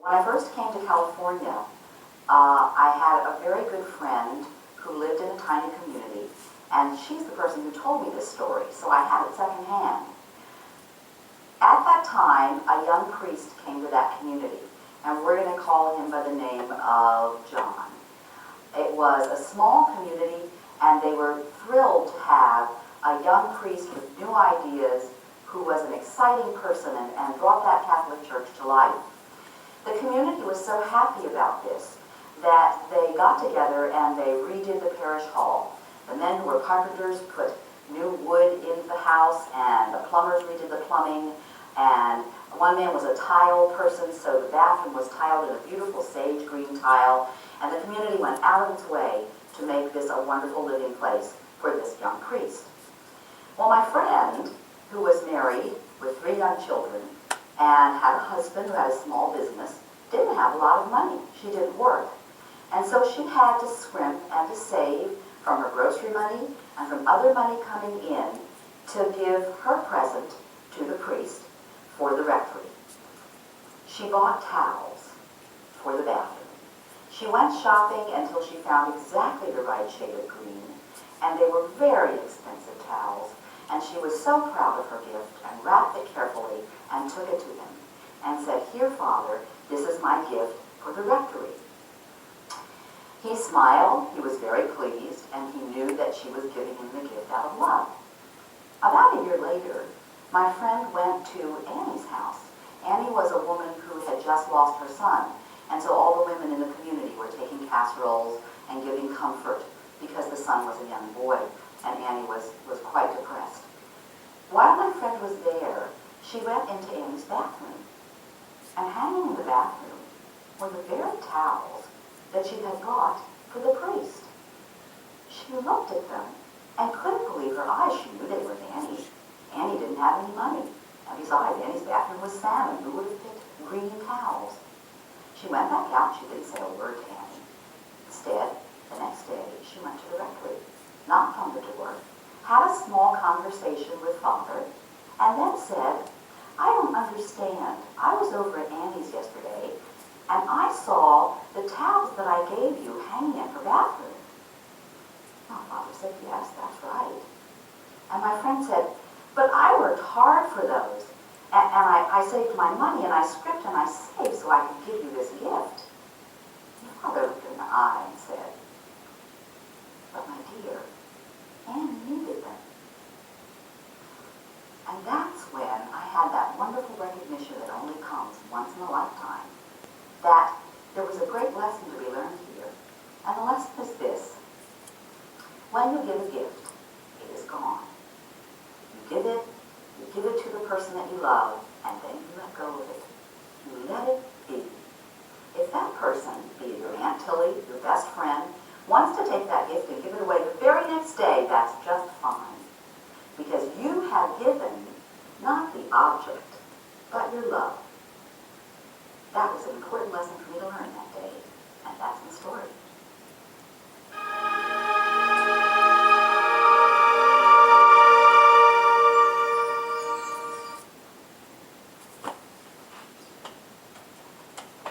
When I first came to California, I had a very good friend who lived in a tiny community, and she's the person who told me this story, so I had it secondhand. At that time, a young priest came to that community, and we're going to call him by the name of John. It was a small community, and they were thrilled to have a young priest with new ideas who was an exciting person and brought that Catholic Church to life. The community was so happy about this that they got together and they redid the parish hall. The men who were carpenters put new wood into the house, and the plumbers redid the plumbing, and one man was a tile person, so the bathroom was tiled in a beautiful sage green tile, and the community went out of its way to make this a wonderful living place for this young priest. Well, my friend, who was married with 3 young children and had a husband who had a small business, didn't have a lot of money. She didn't work. And so she had to scrimp and to save from her grocery money and from other money coming in to give her present to the priest for the rectory. She bought towels for the bathroom. She went shopping until she found exactly the right shade of green, and they were very expensive towels, and she was so proud of her gift and wrapped it carefully and took it to him and said, "Here, Father, this is my gift for the rectory." He smiled, he was very pleased, and he knew that she was giving him the gift out of love. About a year later, my friend went to Annie's house. Annie was a woman who had just lost her son, and so all the women in the community were taking casseroles and giving comfort because the son was a young boy, and Annie was quite depressed. While my friend was there, she went into Annie's bathroom, and hanging in the bathroom were the very towels that she had bought for the priest. She looked at them and couldn't believe her eyes. She knew they were Annie's. Annie didn't have any money, and besides, Annie's bathroom was salmon. Who would have picked green towels? She went back out. She didn't say a word to Annie. Instead, the next day, she went to the rectory, knocked on the door, had a small conversation with Father, and then said, "I don't understand. I was over at Annie's yesterday, and I saw the towels that I gave you hanging in her bathroom." Oh, Father said, "Yes, that's right." And my friend said, "But I worked hard for those, and I saved my money, and I scrimped and I saved so I could give you this gift." And Father looked in the eye and said, "But my dear, Annie needed them." And that's when I had that wonderful recognition that only comes once in a lifetime, that there was a great lesson to be learned here. And the lesson is this: when you give a gift, it is gone. You give it to the person that you love, and then you let go of it. You let it be. If that person, be it your Aunt Tilly, your best friend, wants to take that gift and give it away the very next day, that's just fine. Because you have given not the object, but your love. That was an important lesson for me to learn that day, and that's the story.